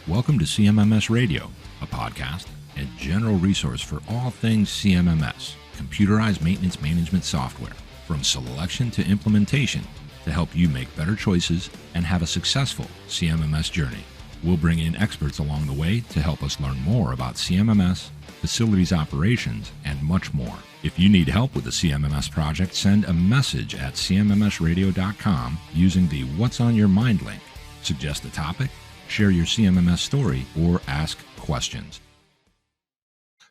Welcome to CMMS Radio, a podcast and general resource for all things CMMS, computerized maintenance management software, from selection to implementation to help you make better choices and have a successful CMMS journey. We'll bring in experts along the way to help us learn more about CMMS, facilities operations, and much more. If you need help with the CMMS project, send a message at cmmsradio.com using the What's on Your Mind link. Suggest a topic, share your CMMS story, or ask questions.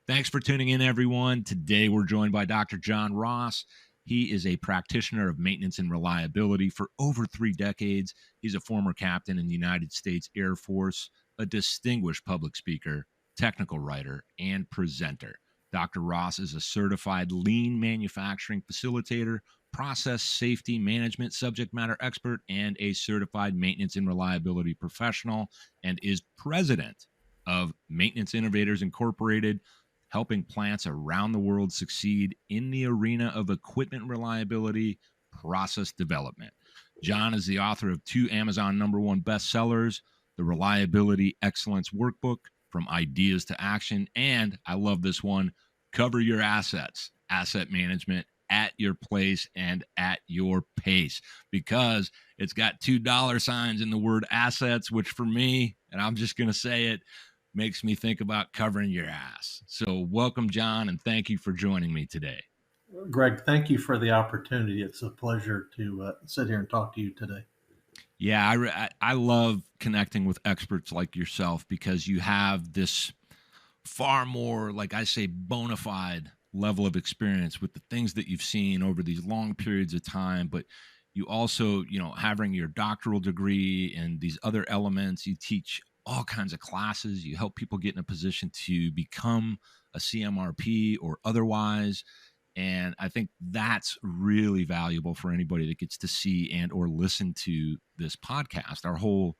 Thanks for tuning in, everyone. Today we're joined by Dr. John Ross. He is a practitioner of maintenance and reliability for over 3 decades. He's a former captain in the United States Air Force, a distinguished public speaker, technical writer, and presenter. Dr. Ross is a certified lean manufacturing facilitator, process safety management subject matter expert, and a certified maintenance and reliability professional, and is president of Maintenance Innovators Incorporated, helping plants around the world succeed in the arena of equipment reliability, process development. John is the author of 2 Amazon #1 bestsellers, the Reliability Excellence Workbook, From Ideas to Action, and I love this one, Cover Your Assets, Asset Management at Your Place and at Your Pace, because it's got $2 in the word assets, which for me, and I'm just going to say it, makes me think about covering your ass. So welcome, John, and thank you for joining me today. Greg, thank you for the opportunity. It's a pleasure to sit here and talk to you today. Yeah, I love connecting with experts like yourself because you have this far more, like I say, bona fide level of experience with the things that you've seen over these long periods of time. But you also, having your doctoral degree and these other elements, you teach all kinds of classes. You help people get in a position to become a CMRP or otherwise. And I think that's really valuable for anybody that gets to see and or listen to this podcast. Our whole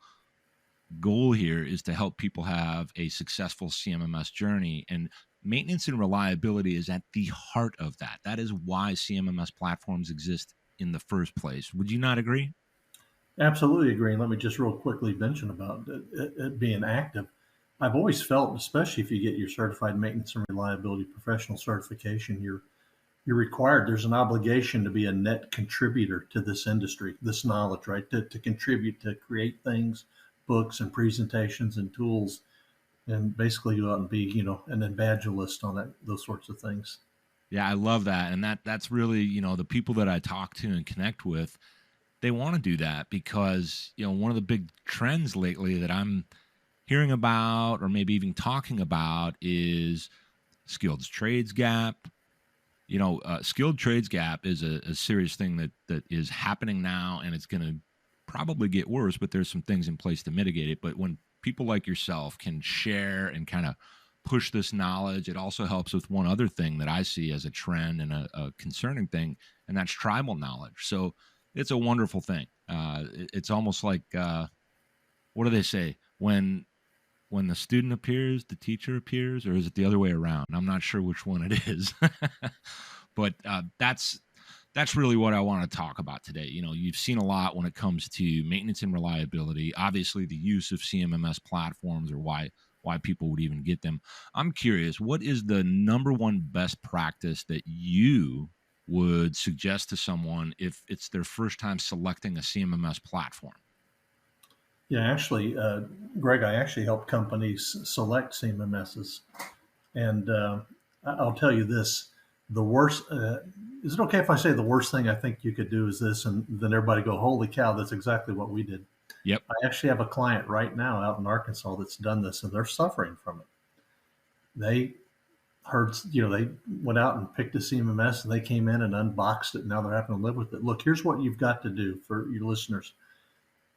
goal here is to help people have a successful CMMS journey, and maintenance and reliability is at the heart of that. That is why CMMS platforms exist in the first place. Would you not agree? Absolutely agree. And let me just real quickly mention about it being active. I've always felt, especially if you get your certified maintenance and reliability professional certification, you're required. There's an obligation to be a net contributor to this industry, this knowledge, right? To contribute, to create things, books and presentations and tools, and basically go out and be, an evangelist on that, those sorts of things. Yeah, I love that. And that's really, the people that I talk to and connect with, they want to do that because, one of the big trends lately that I'm hearing about or maybe even talking about is skilled trades gap. Skilled trades gap is a serious thing that is happening now, and it's going to probably get worse, but there's some things in place to mitigate it. But when people like yourself can share and kind of push this knowledge, it also helps with one other thing that I see as a trend and a concerning thing, and that's tribal knowledge. So it's a wonderful thing. It's almost like, what do they say? When the student appears, the teacher appears, or is it the other way around? I'm not sure which one it is. But that's really what I want to talk about today. You've seen a lot when it comes to maintenance and reliability. Obviously, the use of CMMS platforms, or why people would even get them. I'm curious, what is the #1 best practice that you would suggest to someone if it's their first time selecting a CMMS platform? Yeah, actually, Greg, I actually help companies select CMMSs. And I'll tell you this, the worst, is it okay if I say the worst thing I think you could do is this? And then everybody go, holy cow, that's exactly what we did. Yep. I actually have a client right now out in Arkansas that's done this, and they're suffering from it. They heard, they went out and picked a CMMS, and they came in and unboxed it. And now they're having to live with it. Look, here's what you've got to do for your listeners.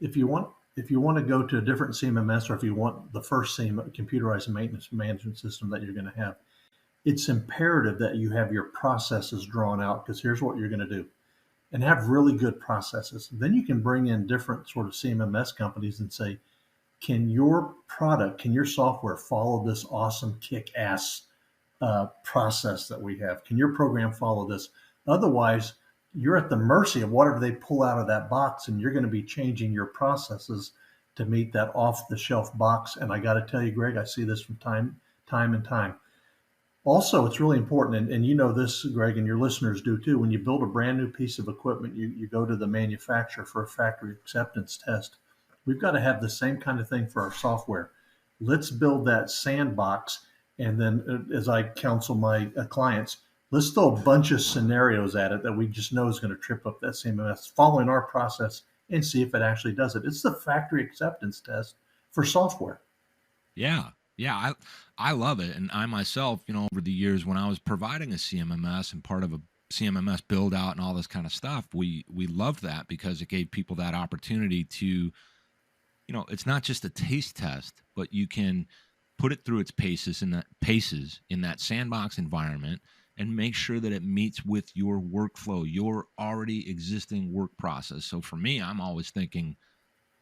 If you want to go to a different CMMS, or if you want the first computerized maintenance management system that you're going to have, it's imperative that you have your processes drawn out, because here's what you're going to do, and have really good processes. Then you can bring in different sort of CMMS companies and say, can your software follow this awesome kick-ass process that we have? Can your program follow this? Otherwise, you're at the mercy of whatever they pull out of that box, and you're going to be changing your processes to meet that off-the-shelf box. And I got to tell you, Greg, I see this from time and time. Also, it's really important, and you know this, Greg, and your listeners do too. When you build a brand new piece of equipment, you go to the manufacturer for a factory acceptance test. We've got to have the same kind of thing for our software. Let's build that sandbox. And then, as I counsel my clients, let's throw a bunch of scenarios at it that we just know is going to trip up that CMMS, following our process, and see if it actually does it. It's the factory acceptance test for software. Yeah. Yeah. I love it. And I myself, over the years when I was providing a CMMS and part of a CMMS build out and all this kind of stuff, we loved that because it gave people that opportunity to, it's not just a taste test, but you can put it through its paces in that sandbox environment and make sure that it meets with your workflow, your already existing work process. So for me, I'm always thinking,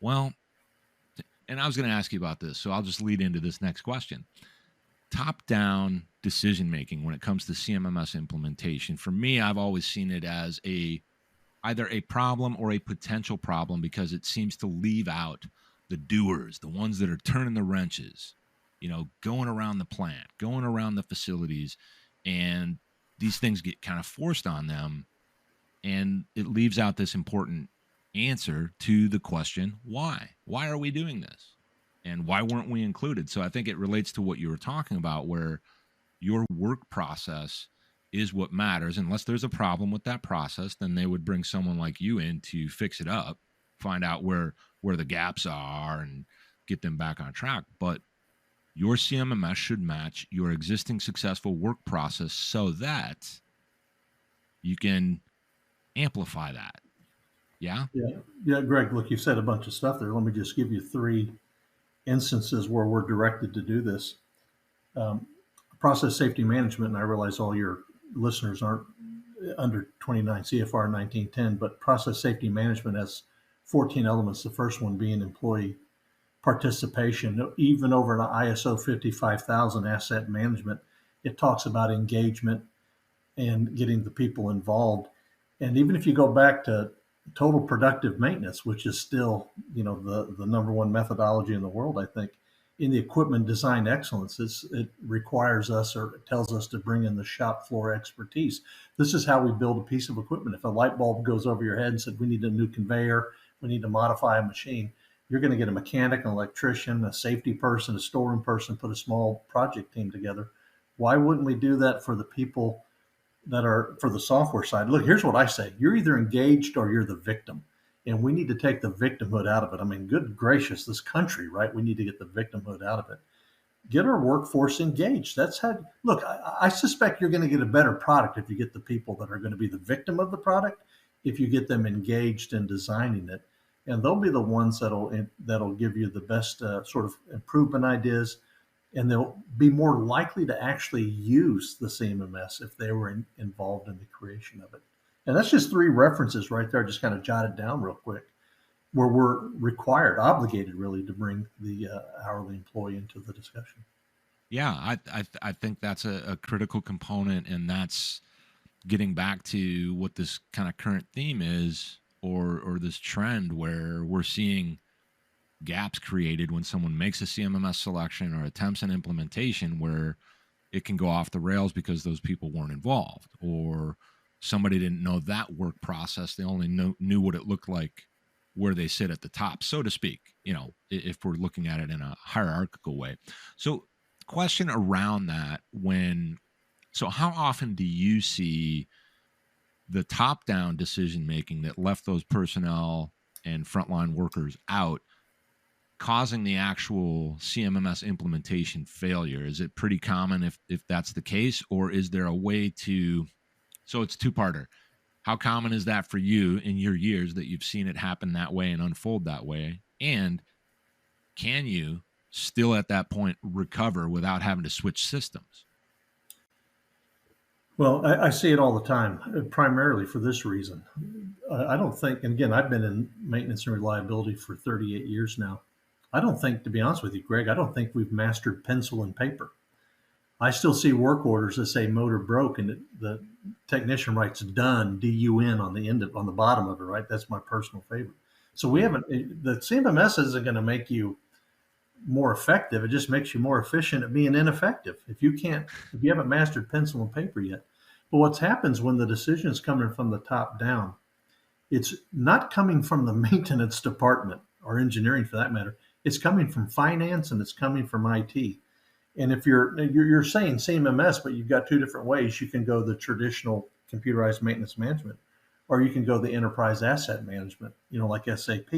well, and I was going to ask you about this, so I'll just lead into this next question. Top-down decision making when it comes to CMMS implementation. For me, I've always seen it as either a problem or a potential problem because it seems to leave out the doers, the ones that are turning the wrenches, going around the plant, going around the facilities, and these things get kind of forced on them, and it leaves out this important answer to the question, why? Why are we doing this? And why weren't we included? So I think it relates to what you were talking about, where your work process is what matters. Unless there's a problem with that process, then they would bring someone like you in to fix it up, find out where the gaps are and get them back on track. But your CMMS should match your existing successful work process so that you can amplify that. Yeah? Yeah, Greg, look, you said a bunch of stuff there. Let me just give you 3 instances where we're directed to do this. Process safety management, and I realize all your listeners aren't under 29 CFR 1910, but process safety management has 14 elements. The first one being employee participation. Even over an ISO 55000 asset management, it talks about engagement and getting the people involved. And even if you go back to total productive maintenance, which is still, the number one methodology in the world, I think, in the equipment design excellence, it requires us, or it tells us, to bring in the shop floor expertise. This is how we build a piece of equipment. If a light bulb goes over your head and said, we need a new conveyor, we need to modify a machine, you're going to get a mechanic, an electrician, a safety person, a storeroom person, put a small project team together. Why wouldn't we do that for the people that are for the software side? Look, here's what I say. You're either engaged or you're the victim. And we need to take the victimhood out of it. I mean, good gracious, this country, right? We need to get the victimhood out of it. Get our workforce engaged. That's how, look, I suspect you're going to get a better product if you get the people that are going to be the victim of the product, if you get them engaged in designing it. And they'll be the ones that'll give you the best sort of improvement ideas, and they'll be more likely to actually use the CMMS if they were involved in the creation of it. And that's just 3 references right there. I just kind of jotted down real quick, where we're required, obligated really, to bring the hourly employee into the discussion. Yeah, I think that's a critical component, and that's getting back to what this kind of current theme is, or this trend where we're seeing gaps created when someone makes a CMMS selection or attempts an implementation where it can go off the rails because those people weren't involved, or somebody didn't know that work process. They only knew what it looked like where they sit at the top, so to speak, if we're looking at it in a hierarchical way. So question around that, so how often do you see the top-down decision-making that left those personnel and frontline workers out causing the actual CMMS implementation failure? Is it pretty common if that's the case, or is there a way to, so it's 2-parter. How common is that for you in your years that you've seen it happen that way and unfold that way? And can you still at that point recover without having to switch systems? Well, I see it all the time, primarily for this reason. I don't think, and again, I've been in maintenance and reliability for 38 years now. I don't think, to be honest with you, Greg, I don't think we've mastered pencil and paper. I still see work orders that say motor broke, and the technician writes done, DUN, on the bottom of it, right? That's my personal favorite. So we haven't, the CMMS isn't going to make you more effective. It just makes you more efficient at being ineffective. If you haven't mastered pencil and paper yet. But what happens when the decision is coming from the top down, it's not coming from the maintenance department or engineering for that matter. It's coming from finance and it's coming from IT. And if you're saying CMMS, but you've got two different ways. You can go the traditional computerized maintenance management, or you can go the enterprise asset management, like SAP.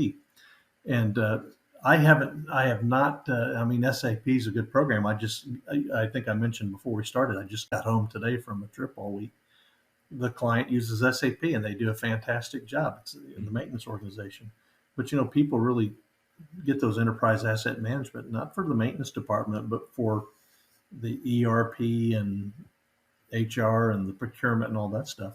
And I have not. I mean, SAP is a good program. I think I mentioned before we started. I just got home today from a trip all week. The client uses SAP and they do a fantastic job. It's in the maintenance organization, but people really get those enterprise asset management not for the maintenance department, but for the ERP and HR and the procurement and all that stuff.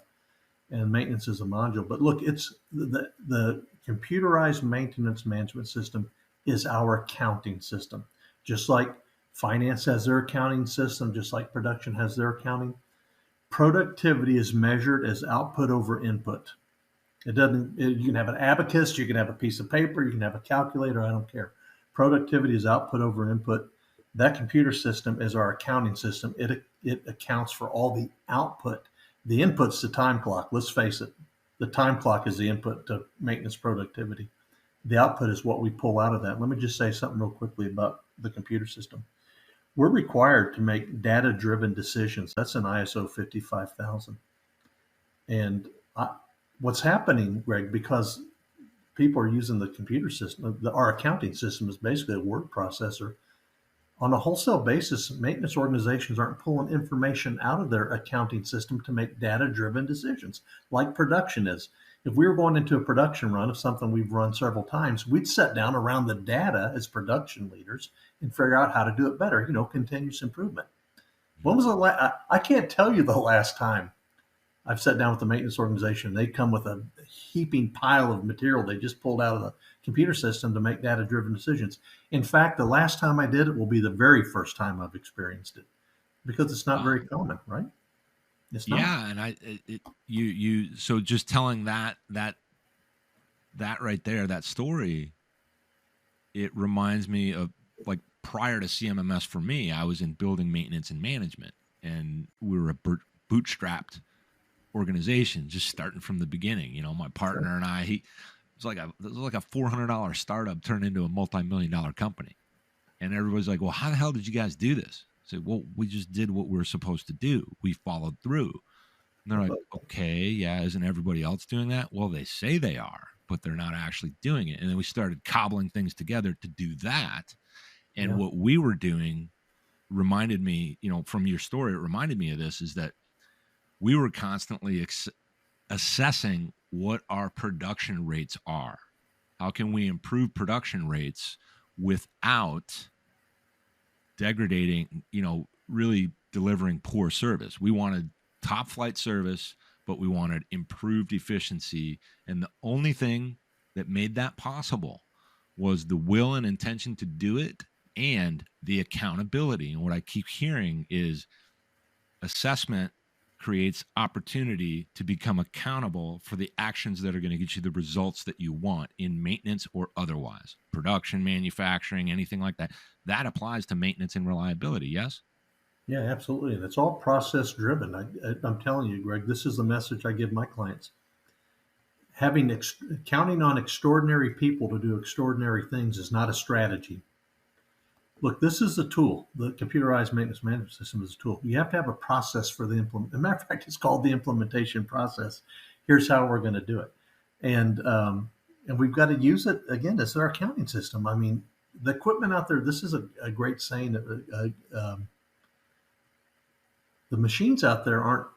And maintenance is a module. But look, it's the computerized maintenance management system is our accounting system. Just like finance has their accounting system, just like production has their accounting. Productivity is measured as output over input. You can have an abacus, you can have a piece of paper, you can have a calculator, I don't care. Productivity is output over input. That computer system is our accounting system. It accounts for all the output. The input's the time clock. Let's face it. The time clock is the input to maintenance productivity. The output is what we pull out of that. Let me just say something real quickly about the computer system. We're required to make data-driven decisions. That's an ISO 55000. And what's happening, Greg, because people are using the computer system, our accounting system is basically a word processor. On a wholesale basis, maintenance organizations aren't pulling information out of their accounting system to make data-driven decisions like production is. If we were going into a production run of something we've run several times, we'd sit down around the data as production leaders and figure out how to do it better, continuous improvement. When was I can't tell you the last time I've sat down with the maintenance organization. They come with a heaping pile of material they just pulled out of the computer system to make data-driven decisions. In fact, the last time I did it will be the very first time I've experienced it, because it's not very common, right? It's not. Yeah, and so just telling that right there, that story, it reminds me of, like, prior to CMMS for me, I was in building maintenance and management, and we were a bootstrapped organization, just starting from the beginning. My partner and I, it was like a $400 startup turned into a multi-million-dollar company. And everybody's like, well, how the hell did you guys do this? I said, well, we just did what we were supposed to do. We followed through. And they're like, okay, yeah, isn't everybody else doing that? Well, they say they are, but they're not actually doing it. And then we started cobbling things together to do that. And what we were doing reminded me, from your story, it reminded me of this, is that we were constantly assessing what our production rates are. How can we improve production rates without degrading, really delivering poor service? We wanted top flight service, but we wanted improved efficiency. And the only thing that made that possible was the will and intention to do it and the accountability. And what I keep hearing is assessment creates opportunity to become accountable for the actions that are going to get you the results that you want in maintenance or otherwise. Production, manufacturing, anything like that. That applies to maintenance and reliability, yes? Yeah, absolutely. And it's all process driven. I'm telling you, Greg, this is the message I give my clients. Counting on extraordinary people to do extraordinary things is not a strategy. Look, this is a tool. The computerized maintenance management system is a tool. You have to have a process for the implement. As a matter of fact, it's called the implementation process. Here's how we're going to do it. And we've got to use it, again, as our accounting system. I mean, the equipment out there, this is a great saying. The machines out there aren't,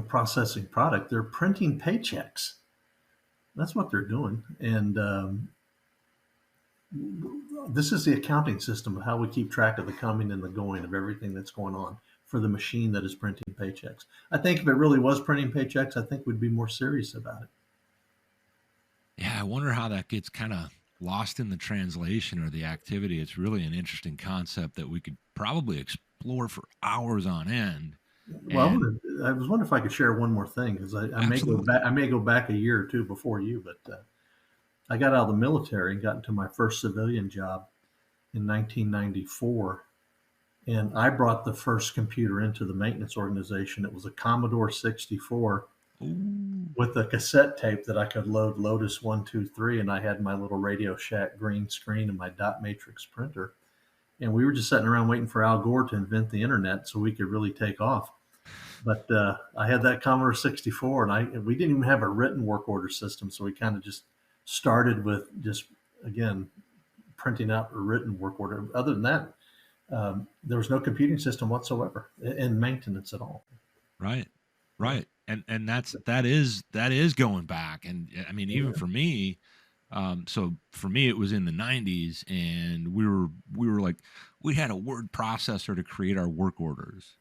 processing product. They're printing paychecks. That's what they're doing. And this is the accounting system of how we keep track of the coming and the going of everything that's going on for the machine that is printing paychecks. I think if it really was printing paychecks, I think we'd be more serious about it. Yeah, I wonder how that gets kind of lost in the translation or the activity. It's really an interesting concept that we could probably explore for hours on end. Well, I was wondering if I could share one more thing, because I may go back a year or two before you, but I got out of the military and got into my first civilian job in 1994. And I brought the first computer into the maintenance organization. It was a Commodore 64 Ooh. with a cassette tape that I could load Lotus 123. And I had my little Radio Shack green screen and my dot matrix printer. And we were just sitting around waiting for Al Gore to invent the internet so we could really take off. But I had that Commodore 64, and we didn't even have a written work order system, so we kind of just started with just again printing out a written work order. Other than that, there was no computing system whatsoever in maintenance at all. Right, Yeah. right, and that is going back, and I mean even for me. So for me, it was in the 90s, and we were like, we had a word processor to create our work orders.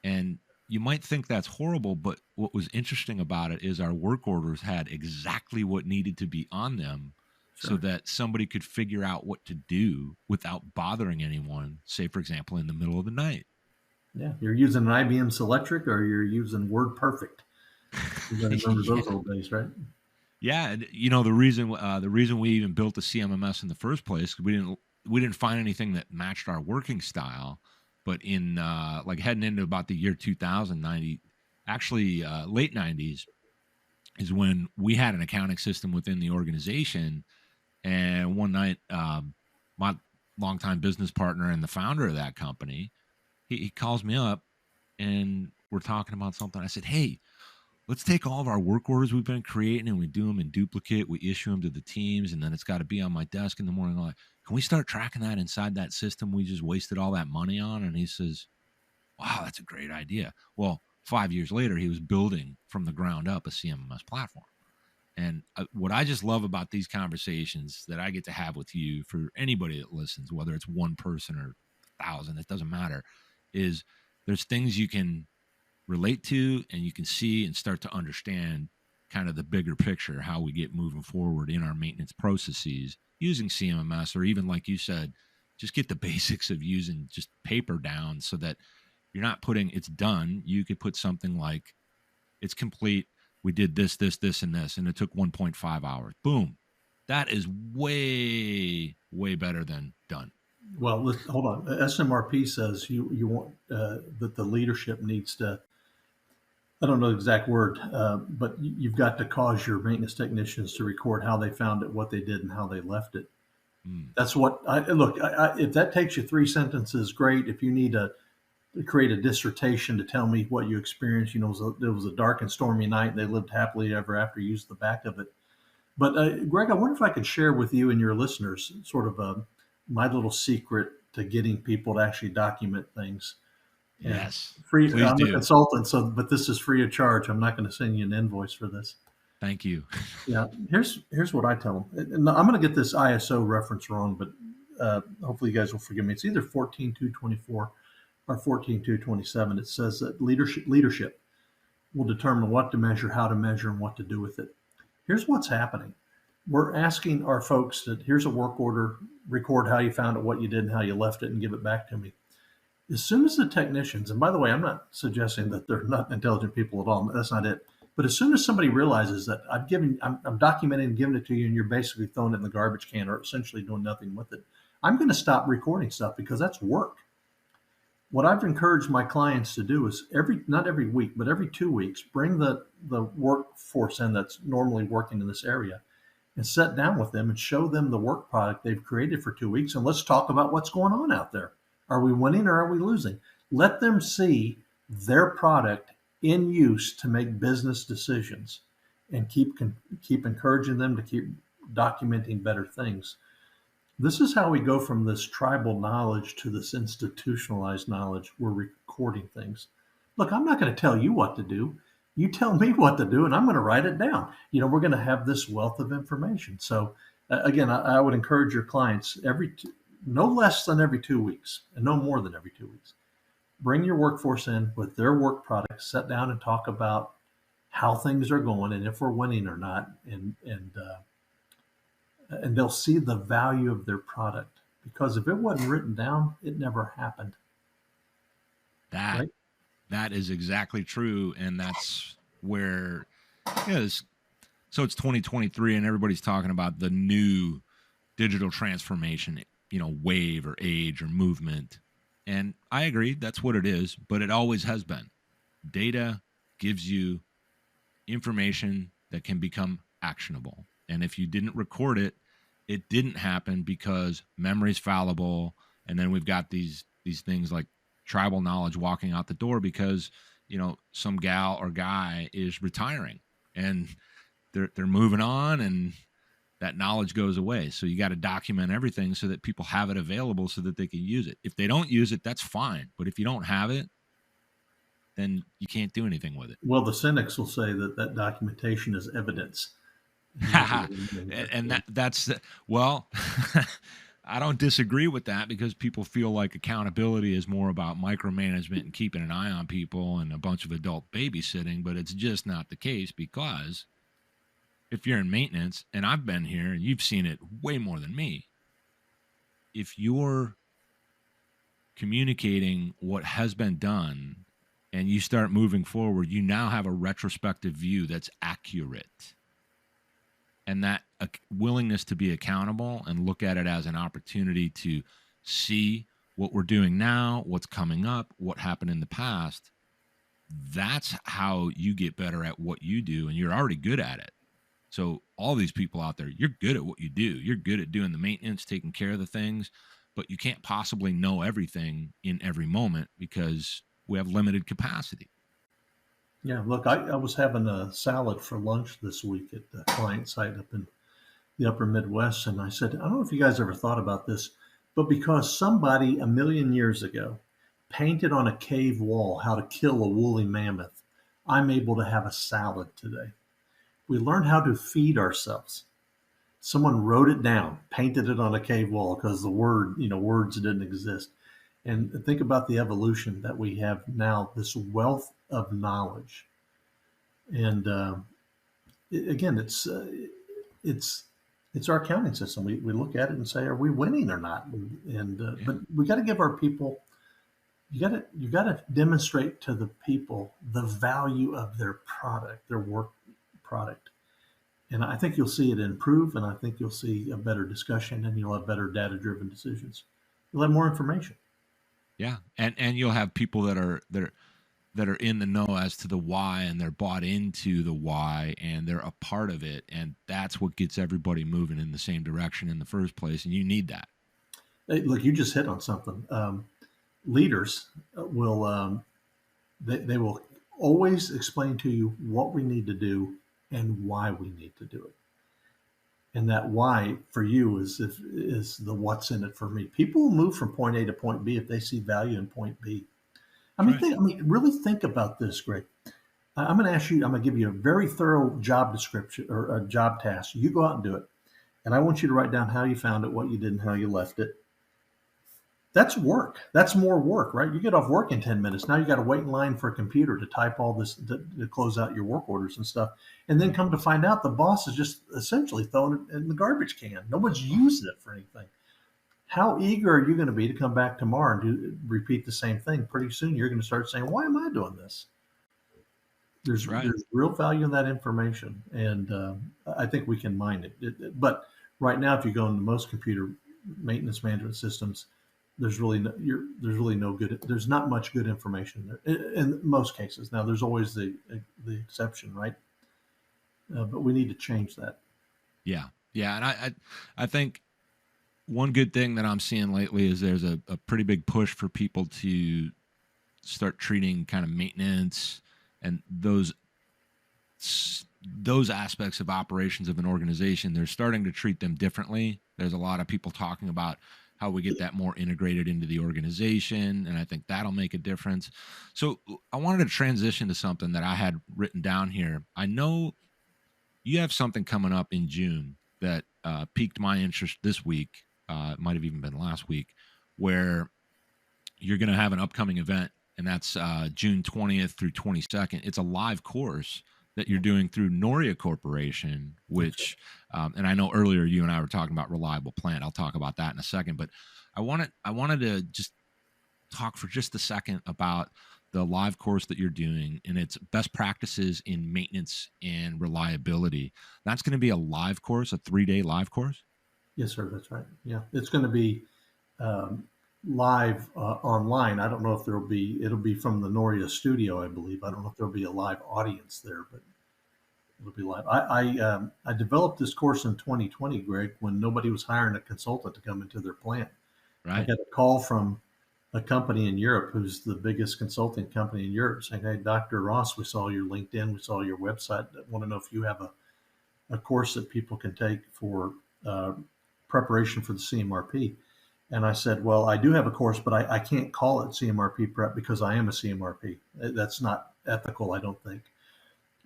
And you might think that's horrible, but what was interesting about it is our work orders had exactly what needed to be on them so Sure. that somebody could figure out what to do without bothering anyone, say, for example, in the middle of the night. Yeah, you're using an IBM Selectric or you're using Word Perfect. You got to remember Yeah. those old days, right? Yeah, and the reason we even built the CMMS in the first place, we didn't find anything that matched our working style. But in like heading into about the year 2090, actually late 90s is when we had an accounting system within the organization. And one night, my longtime business partner and the founder of that company, he calls me up and we're talking about something. I said, "Hey, let's take all of our work orders we've been creating and we do them in duplicate. We issue them to the teams, and then it's got to be on my desk in the morning. Like, can we start tracking that inside that system we just wasted all that money on?" And he says, "Wow, that's a great idea." Well, 5 years later, he was building from the ground up a CMMS platform. And what I just love about these conversations that I get to have with you, for anybody that listens, whether it's one person or 1,000, it doesn't matter, is there's things you can relate to and you can see and start to understand kind of the bigger picture, how we get moving forward in our maintenance processes using CMMS, or even like you said, just get the basics of using just paper down so that you're not putting it's done. You could put something like it's complete. We did this, and this, and it took 1.5 hours. Boom. That is way, way better than done. Well, hold on. SMRP says you want that the leadership needs to. I don't know the exact word, but you've got to cause your maintenance technicians to record how they found it, what they did, and how they left it. Mm. That's what I look. If that takes you 3 sentences, great. If you need to create a dissertation to tell me what you experienced, it was a dark and stormy night, and they lived happily ever after. Use the back of it. But Greg, I wonder if I could share with you and your listeners sort of my little secret to getting people to actually document things. And Yes, free. please I'm a do. consultant, but this is free of charge. I'm not going to send you an invoice for this. Thank you. Yeah, here's what I tell them. And I'm going to get this ISO reference wrong, but hopefully you guys will forgive me. It's either 14224 or 14227. It says that leadership will determine what to measure, how to measure, and what to do with it. Here's what's happening. We're asking our folks that here's a work order, record how you found it, what you did, and how you left it, and give it back to me. As soon as the technicians, and by the way, I'm not suggesting that they're not intelligent people at all. That's not it. But as soon as somebody realizes that I'm documenting and giving it to you, and you're basically throwing it in the garbage can or essentially doing nothing with it, I'm going to stop recording stuff because that's work. What I've encouraged my clients to do is not every week, but every 2 weeks, bring the workforce in that's normally working in this area and sit down with them and show them the work product they've created for 2 weeks. And let's talk about what's going on out there. Are we winning or are we losing? Let them see their product in use to make business decisions and keep encouraging them to keep documenting better things. This is how we go from this tribal knowledge to this institutionalized knowledge. We're recording things. Look, I'm not going to tell you what to do. You tell me what to do, and I'm going to write it down. We're going to have this wealth of information. So, again, I would encourage your clients no less than every 2 weeks, and no more than every 2 weeks. Bring your workforce in with their work product. Sit down and talk about how things are going and if we're winning or not, and they'll see the value of their product. Because if it wasn't written down, it never happened. That Right? that is exactly true, and that's where So it's 2023 and everybody's talking about the new digital transformation, wave or age or movement. And I agree, that's what it is, but it always has been. Data gives you information that can become actionable. And if you didn't record it, it didn't happen because memory's fallible. And then we've got these things like tribal knowledge walking out the door because, some gal or guy is retiring and they're moving on and that knowledge goes away. So you got to document everything so that people have it available so that they can use it. If they don't use it, that's fine. But if you don't have it, then you can't do anything with it. Well, the cynics will say that documentation is evidence. And that's well, I don't disagree with that because people feel like accountability is more about micromanagement and keeping an eye on people and a bunch of adult babysitting, but it's just not the case because if you're in maintenance, and I've been here and you've seen it way more than me, if you're communicating what has been done and you start moving forward, you now have a retrospective view that's accurate. And that willingness to be accountable and look at it as an opportunity to see what we're doing now, what's coming up, what happened in the past, that's how you get better at what you do, and you're already good at it. So all these people out there, you're good at what you do. You're good at doing the maintenance, taking care of the things, but you can't possibly know everything in every moment because we have limited capacity. Yeah, look, I was having a salad for lunch this week at the client site up in the upper Midwest, and I said, I don't know if you guys ever thought about this, but because somebody 1,000,000 years ago painted on a cave wall how to kill a woolly mammoth, I'm able to have a salad today. We learn how to feed ourselves. Someone wrote it down, painted it on a cave wall because the words didn't exist. And think about the evolution that we have now, this wealth of knowledge. And again, it's our accounting system. We look at it and say, are we winning or not? But we got to give our people. You got to demonstrate to the people the value of their product, their work product. And I think you'll see it improve, and I think you'll see a better discussion, and you'll have better data-driven decisions. You'll have more information. Yeah, and you'll have people that are in the know as to the why, and they're bought into the why, and they're a part of it, and that's what gets everybody moving in the same direction in the first place, and you need that. Hey, look, you just hit on something. Leaders will they will always explain to you what we need to do and why we need to do it. And that why for you is the what's in it for me. People will move from point A to point B if they see value in point B. Really think about this, Greg. I'm going to give you a very thorough job description or a job task. You go out and do it. And I want you to write down how you found it, what you did, and how you left it. That's work. That's more work, right? You get off work in 10 minutes. Now you got to wait in line for a computer to type all this, to close out your work orders and stuff. And then come to find out the boss is just essentially throwing it in the garbage can. No one's used it for anything. How eager are you going to be to come back tomorrow and repeat the same thing? Pretty soon you're going to start saying, why am I doing this? There's real value in that information. And I think we can mine it. But right now, if you go into most computer maintenance management systems, there's not much good information there in most cases. Now there's always the exception, right? But we need to change that. Yeah. And I think one good thing that I'm seeing lately is there's a pretty big push for people to start treating kind of maintenance and those aspects of operations of an organization. They're starting to treat them differently. There's a lot of people talking about how we get that more integrated into the organization, and I think that'll make a difference. So I wanted to transition to something that I had written down here. I know you have something coming up in June that piqued my interest this week. It might have even been last week, where you're going to have an upcoming event, and that's June 20th through 22nd. It's a live course that you're doing through Noria Corporation, which, and I know earlier you and I were talking about reliable plant. I'll talk about that in a second, but I wanted to just talk for just a second about the live course that you're doing, and it's best practices in maintenance and reliability. That's going to be a live course, a 3-day live course. Yes, sir. That's right. Yeah, it's going to be um, live online. I don't know if it'll be from the Noria studio, I believe. I don't know if there'll be a live audience there, but it'll be live. I developed this course in 2020, Greg, when nobody was hiring a consultant to come into their plant. I Right. got a call from a company in Europe who's the biggest consulting company in Europe saying, "Hey, Dr. Ross, we saw your LinkedIn, we saw your website. I want to know if you have a course that people can take for uh, preparation for the CMRP." And I said, "Well, I do have a course, but I can't call it CMRP prep because I am a CMRP. That's not ethical, I don't think.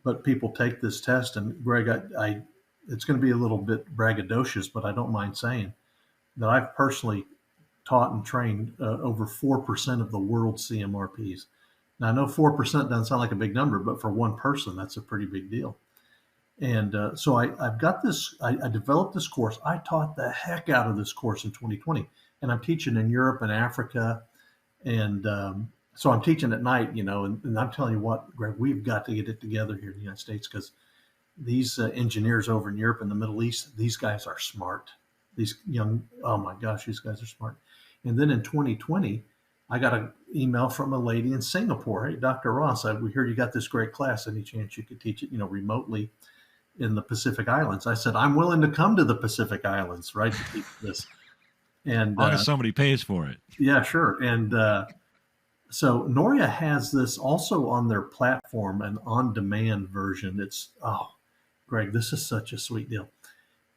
But people take this test, and Greg, it's going to be a little bit braggadocious, but I don't mind saying that I've personally taught and trained over 4% of the world's CMRPs. Now, I know 4% doesn't sound like a big number, but for one person, that's a pretty big deal. And so I've got this, I developed this course. I taught the heck out of this course in 2020. And I'm teaching in Europe and Africa. And so I'm teaching at night, and I'm telling you what, Greg, we've got to get it together here in the United States because these engineers over in Europe and the Middle East, these guys are smart. These young, oh my gosh, these guys are smart. And then in 2020, I got an email from a lady in Singapore. "Hey, Dr. Ross, we hear you got this great class. Any chance you could teach it, remotely in the Pacific Islands?" I said, "I'm willing to come to the Pacific Islands, right, to teach this." As And long as somebody pays for it. yeah, sure. And so Noria has this also on their platform, an on-demand version. Greg, this is such a sweet deal.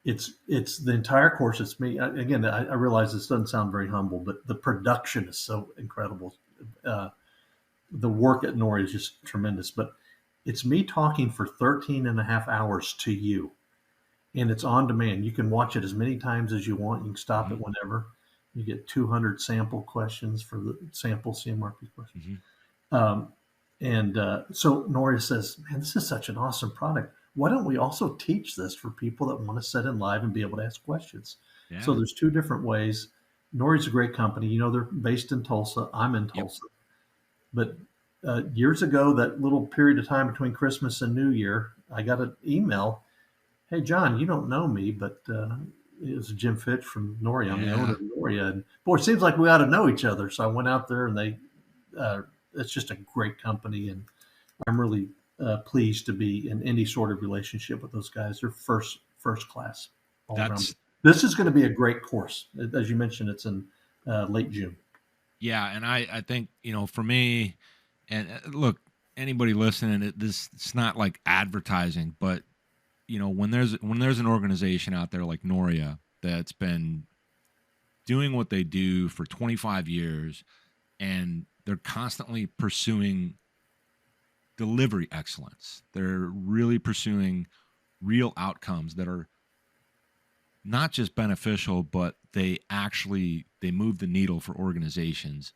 It's the entire course. It's me again. I realize this doesn't sound very humble, but the production is so incredible. Uh, the work at Noria is just tremendous. But it's me talking for 13 and a half hours to you, and it's on demand. You can watch it as many times as you want. You can stop it whenever. You get 200 sample questions for the sample CMRP questions. Um, and so Noria says, "Man, this is such an awesome product. Why don't we also teach this for people that want to sit in live and be able to ask questions?" Yeah. So there's two different ways. Noria's a great company. They're based in Tulsa. I'm in Tulsa. But years ago, that little period of time between Christmas and New Year, I got an email. "Hey, John, you don't know me, but it was Jim Fitch from Noria. I'm the owner of Noria. And boy, it seems like we ought to know each other." So I went out there, and it's just a great company. And I'm really pleased to be in any sort of relationship with those guys. They're first class all around. This is going to be a great course. As you mentioned, it's in late June. Yeah, and I think for me, and look, anybody listening, it's not like advertising, but when there's an organization out there like Noria that's been doing what they do for 25 years, and they're constantly pursuing delivery excellence. They're really pursuing real outcomes that are not just beneficial, but they move the needle for organizations.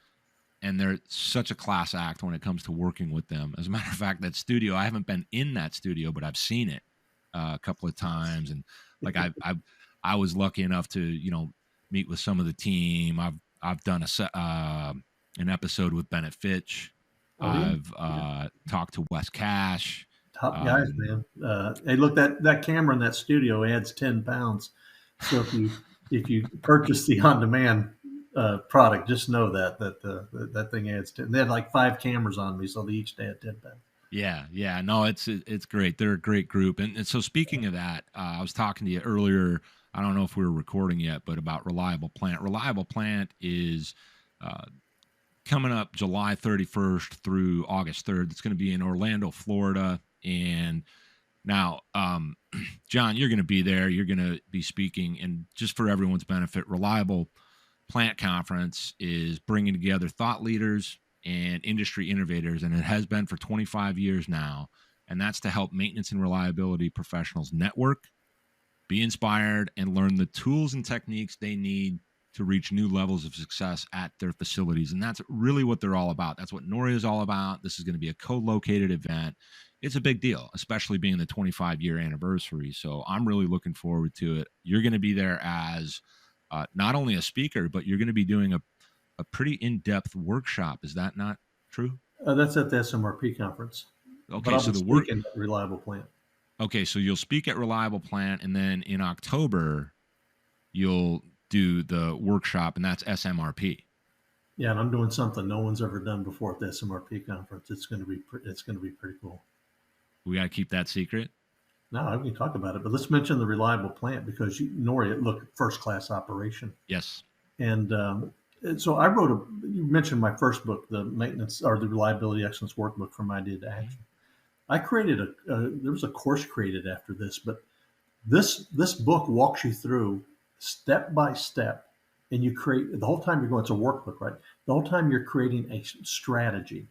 And they're such a class act when it comes to working with them. As a matter of fact, that studio, I haven't been in that studio, but I've seen it a couple of times. And like I was lucky enough to meet with some of the team. I've done an episode with Bennett Fitch. I've talked to Wes Cash. Top guys, man. Hey, look, that camera in that studio adds 10 pounds. So if you purchase the on-demand product, just know that thing adds 10. They had like 5 cameras on me, so they each add 10 pounds. Yeah. No, it's great. They're a great group. And so speaking of that, I was talking to you earlier. I don't know if we were recording yet, but about Reliable Plant. Reliable Plant is coming up July 31st through August 3rd. It's going to be in Orlando, Florida. And now, John, you're going to be there. You're going to be speaking. And just for everyone's benefit, Reliable Plant Conference is bringing together thought leaders and industry innovators, and it has been for 25 years now. And that's to help maintenance and reliability professionals network, be inspired, and learn the tools and techniques they need to reach new levels of success at their facilities. And that's really what they're all about. That's what Noria is all about. This is going to be a co-located event. It's a big deal, especially being the 25-year anniversary. So I'm really looking forward to it. You're going to be there as not only a speaker, but you're going to be doing a pretty in-depth workshop. Is that not true? That's at the SMRP conference, but Okay, I'll so be the work. speaking at Reliable Plant. Okay, so you'll speak at Reliable Plant, and then in October you'll do the workshop, and that's SMRP. Yeah, and I'm doing something no one's ever done before at the SMRP conference. It's going to be pretty cool. We got to keep that secret. No, I can talk about it, but let's mention the Reliable Plant because Noria, look, first class operation. Yes. And so I wrote you mentioned my first book, the maintenance or the reliability excellence workbook from idea to action. I created there was a course created after this, but this book walks you through step by step, and you create the whole time you're going. It's a workbook, right? The whole time you're creating a strategy.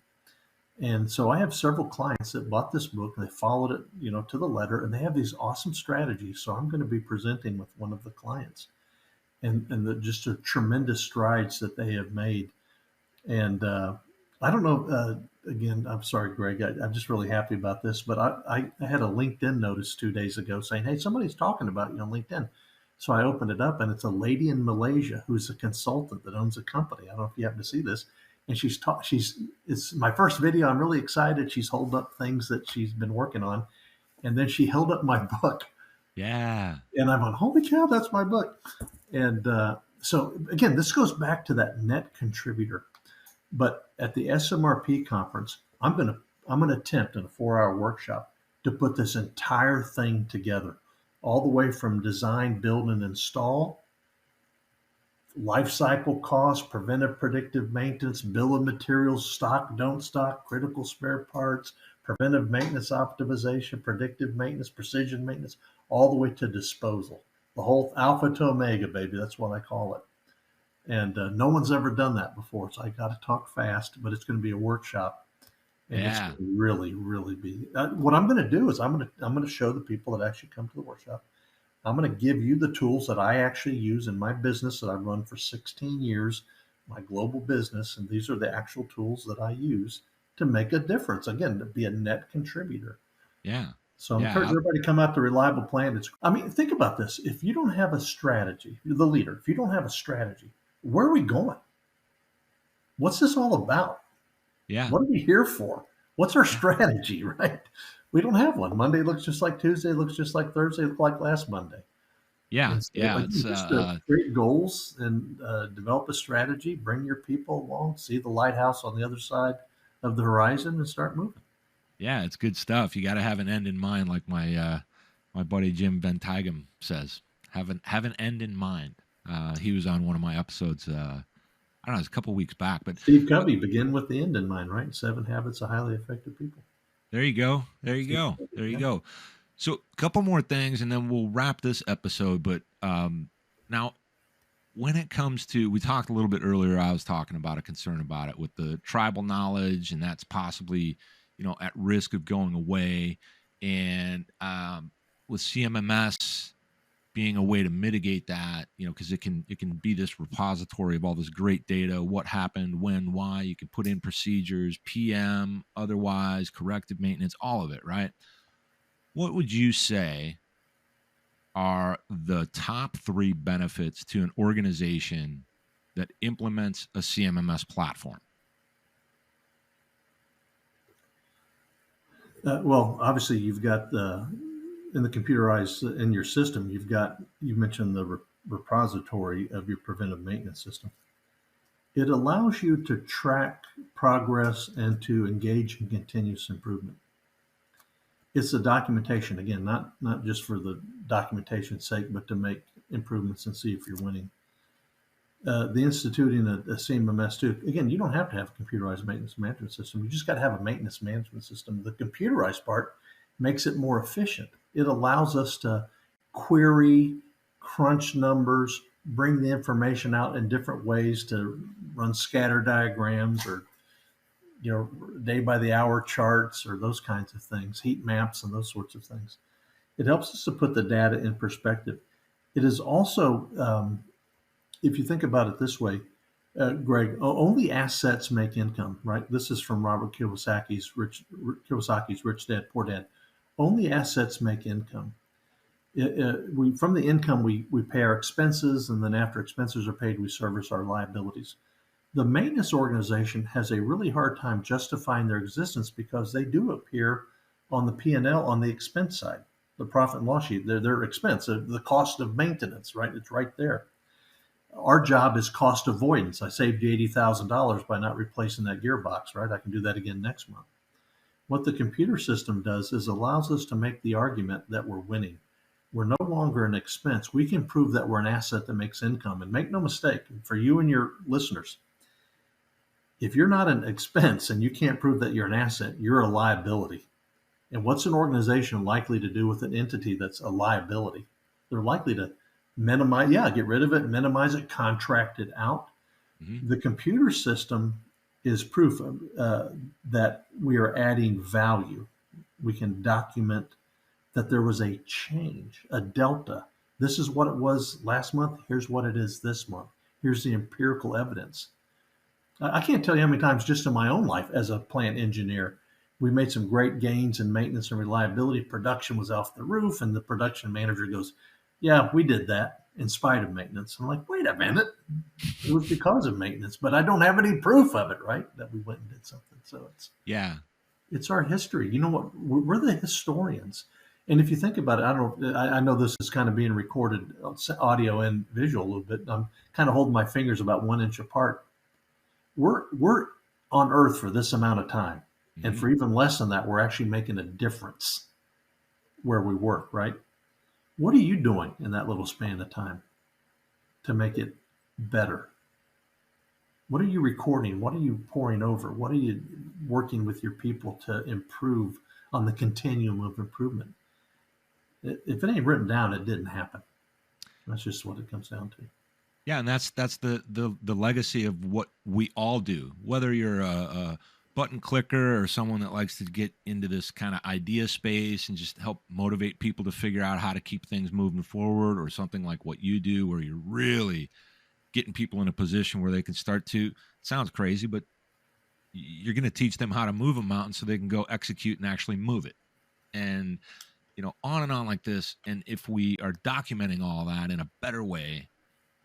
And so I have several clients that bought this book and they followed it, to the letter, and they have these awesome strategies. So I'm going to be presenting with one of the clients, and just the tremendous strides that they have made. And I don't know. Again, I'm sorry, Greg. I'm just really happy about this. But I had a LinkedIn notice 2 days ago saying, "Hey, somebody's talking about you on LinkedIn." So I opened it up, and it's a lady in Malaysia who's a consultant that owns a company. I don't know if you happen to see this. And it's my first video. I'm really excited. She's holding up things that she's been working on, and then she held up my book. Yeah. And I'm on, holy cow, that's my book. And so again, this goes back to that net contributor. But at the SMRP conference, I'm gonna attempt in a 4-hour workshop to put this entire thing together, all the way from design, build, and install, life cycle cost, preventive predictive maintenance, bill of materials, stock, don't stock, critical spare parts, preventive maintenance optimization, predictive maintenance, precision maintenance, all the way to disposal. The whole alpha to omega, baby. That's what I call it. And no one's ever done that before, so I got to talk fast. But it's going to be a workshop, and it's Yeah. going to really, really be. What I'm going to do is I'm going to show the people that actually come to the workshop. I'm going to give you the tools that I actually use in my business that I've run for 16 years, my global business, and these are the actual tools that I use to make a difference. Again, to be a net contributor. Yeah. So I'm Yeah. encouraging everybody to come out to Reliable Plan. I mean, think about this. If you don't have a strategy, you're the leader. If you don't have a strategy, where are we going? What's this all about? Yeah. What are we here for? What's our strategy, right? We don't have one. Monday looks just like Tuesday, looks just like Thursday, looked like last Monday. Yeah. And so Yeah. again, It's just to create goals and develop a strategy, bring your people along, see the lighthouse on the other side of the horizon, and start moving. yeah, it's good stuff. You got to have an end in mind, like my buddy Jim Van Tighem says. Have an end in mind. He was on one of my episodes. I don't know, it was a couple weeks back, but Steve Covey, begin with the end in mind, right? 7 Habits of Highly Effective People. there you go. There you Steve go. Covey, There you yeah. go. So, a couple more things, and then we'll wrap this episode. But now, when it comes to, we talked a little bit earlier. I was talking about a concern about it with the tribal knowledge, and that's possibly, at risk of going away. And with CMMS being a way to mitigate that, because it can be this repository of all this great data, what happened, when, why. You can put in procedures, PM, otherwise, corrective maintenance, all of it, right? What would you say are the top 3 benefits to an organization that implements a CMMS platform? Well, obviously, you've got in the computerized in your system, you mentioned the repository of your preventive maintenance system. It allows you to track progress and to engage in continuous improvement. It's the documentation, again, not just for the documentation's sake, but to make improvements and see if you're winning. The instituting a CMMS too. Again, you don't have to have a computerized maintenance management system. You just got to have a maintenance management system. The computerized part makes it more efficient. It allows us to query, crunch numbers, bring the information out in different ways to run scatter diagrams or day by the hour charts or those kinds of things, heat maps and those sorts of things. It helps us to put the data in perspective. It is also, if you think about it this way, Greg, only assets make income, right? This is from Robert Kiyosaki's Rich Dad, Poor Dad. Only assets make income. From the income, we pay our expenses, and then after expenses are paid, we service our liabilities. The maintenance organization has a really hard time justifying their existence because they do appear on the P&L on the expense side, the profit and loss sheet. They're their expense, the cost of maintenance, right? It's right there. Our job is cost avoidance. I saved you $80,000 by not replacing that gearbox, right? I can do that again next month. What the computer system does is allows us to make the argument that we're winning. We're no longer an expense. We can prove that we're an asset that makes income. And make no mistake, for you and your listeners, if you're not an expense and you can't prove that you're an asset, you're a liability. And what's an organization likely to do with an entity that's a liability? They're likely to minimize, get rid of it, minimize it, contract it out. The computer system is proof that we are adding value. We can document that there was a change, a delta. This is what it was last month. Here's what it is this month. Here's the empirical evidence. I can't tell you how many times just in my own life as a plant engineer, we made some great gains in maintenance and reliability. Production was off the roof, and the production manager goes, "Yeah, we did that in spite of maintenance." I'm like, "Wait a minute. It was because of maintenance, but I don't have any proof of it, right? That we went and did something." So it's our history. You know what? We're the historians. And if you think about it, I know this is kind of being recorded audio and visual a little bit. I'm kind of holding my fingers about 1 inch apart. We're on Earth for this amount of time. And for even less than that, we're actually making a difference where we work, right? What are you doing in that little span of time to make it better? What are you recording? What are you pouring over? What are you working with your people to improve on the continuum of improvement? If it ain't written down, it didn't happen. That's just what it comes down to. Yeah, and that's the legacy of what we all do. Whether you're a button clicker or someone that likes to get into this kind of idea space and just help motivate people to figure out how to keep things moving forward, or something like what you do where you're really getting people in a position where they can start to, it sounds crazy, but you're going to teach them how to move a mountain so they can go execute and actually move it. And, on and on like this. And if we are documenting all that in a better way,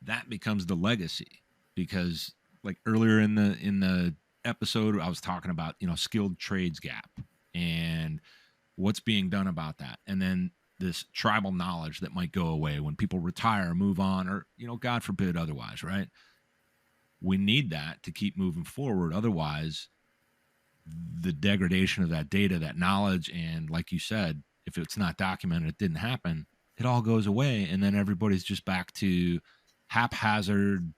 that becomes the legacy. Because like earlier in the episode, I was talking about, skilled trades gap and what's being done about that. And then this tribal knowledge that might go away when people retire, move on, or, God forbid otherwise, right? We need that to keep moving forward. Otherwise, the degradation of that data, that knowledge, and like you said, if it's not documented, it didn't happen, it all goes away. And then everybody's just back to haphazard,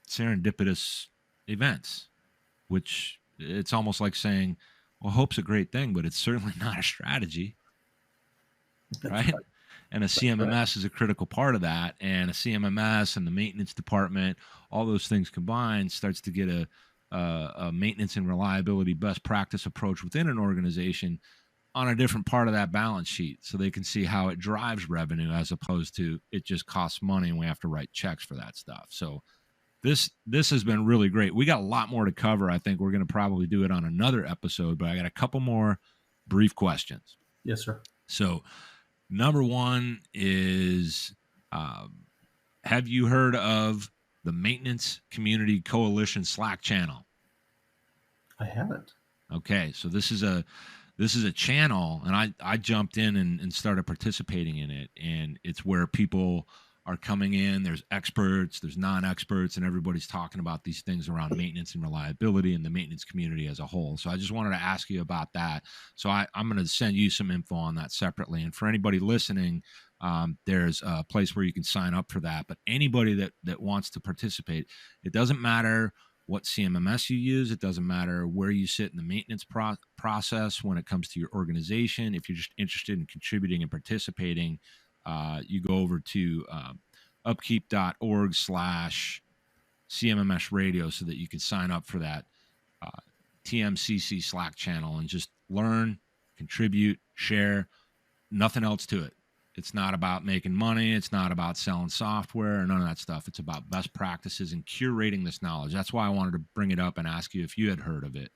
serendipitous events, which it's almost like saying, well, hope's a great thing, but it's certainly not a strategy, right? And a CMMS is a critical part of that. And a CMMS and the maintenance department, all those things combined, starts to get a maintenance and reliability best practice approach within an organization on a different part of that balance sheet, so they can see how it drives revenue as opposed to it just costs money and we have to write checks for that stuff. So this has been really great. We got a lot more to cover. I think we're going to probably do it on another episode, but I got a couple more brief questions. Yes, sir. So number one is, have you heard of the Maintenance Community Coalition Slack channel? I haven't. Okay, so this is a channel, and I jumped in and started participating in it, and it's where people are coming in. There's experts, there's non-experts, and everybody's talking about these things around maintenance and reliability and the maintenance community as a whole. So I just wanted to ask you about that. So I'm going to send you some info on that separately. And for anybody listening, there's a place where you can sign up for that. But anybody that wants to participate, it doesn't matter what CMMS you use. It doesn't matter where you sit in the maintenance process when it comes to your organization. If you're just interested in contributing and participating, you go over to upkeep.org/CMMS radio so that you can sign up for that TMCC Slack channel and just learn, contribute, share. Nothing else to it. It's not about making money. It's not about selling software or none of that stuff. It's about best practices and curating this knowledge. That's why I wanted to bring it up and ask you if you had heard of it.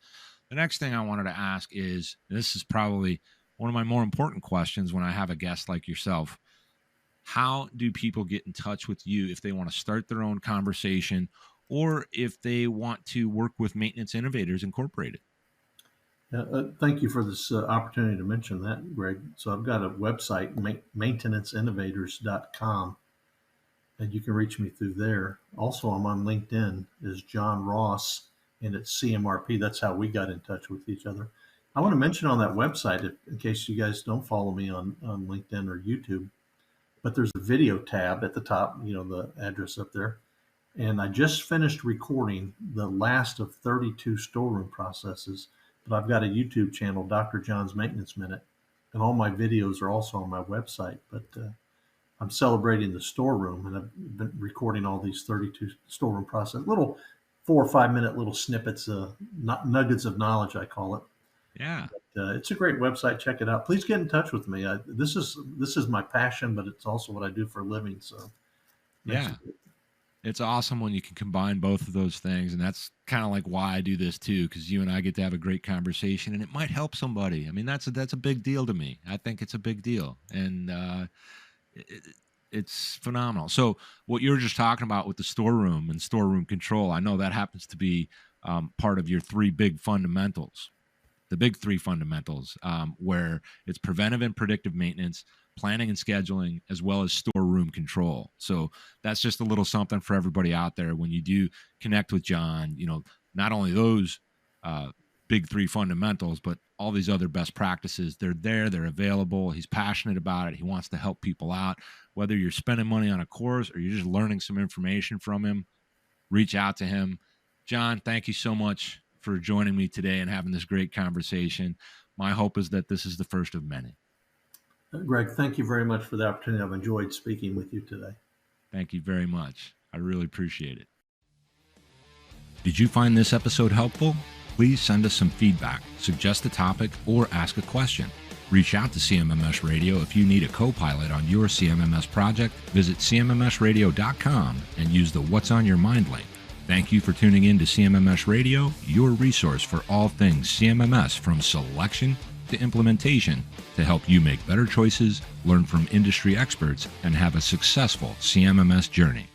The next thing I wanted to ask is, this is probably one of my more important questions when I have a guest like yourself. How do people get in touch with you if they want to start their own conversation or if they want to work with Maintenance Innovators Incorporated. Thank you for this opportunity to mention that, Greg. So I've got a website, maintenanceinnovators.com, and you can reach me through there. Also, I'm on LinkedIn as John Ross, and it's CMRP. That's how we got in touch with each other. I want to mention on that website, in case you guys don't follow me on LinkedIn or YouTube, but there's a video tab at the top, the address up there. And I just finished recording the last of 32 storeroom processes, but I've got a YouTube channel, Dr. John's Maintenance Minute, and all my videos are also on my website. But I'm celebrating the storeroom, and I've been recording all these 32 storeroom processes, little 4 or 5 minute little snippets, nuggets of knowledge, I call it. Yeah. But, it's a great website. Check it out. Please get in touch with me. This is my passion, but it's also what I do for a living. So yeah. It's awesome when you can combine both of those things. And that's kind of like why I do this too, because you and I get to have a great conversation and it might help somebody. I mean, that's a big deal to me. I think it's a big deal. And it's phenomenal. So what you were just talking about with the storeroom and storeroom control, I know that happens to be part of your three big fundamentals, the big three fundamentals, where it's preventive and predictive maintenance, planning and scheduling, as well as storeroom control. So that's just a little something for everybody out there. When you do connect with John, not only those big three fundamentals, but all these other best practices, they're there, they're available. He's passionate about it. He wants to help people out. Whether you're spending money on a course or you're just learning some information from him, reach out to him. John, thank you so much for joining me today and having this great conversation. My hope is that this is the first of many. Greg, thank you very much for the opportunity. I've enjoyed speaking with you today. Thank you very much. I really appreciate it. Did you find this episode helpful? Please send us some feedback, suggest a topic, or ask a question. Reach out to CMMS Radio if you need a co-pilot on your CMMS project. Visit CMMSradio.com and use the What's on Your Mind link. Thank you for tuning in to CMMS Radio, your resource for all things CMMS, from selection to implementation, to help you make better choices, learn from industry experts, and have a successful CMMS journey.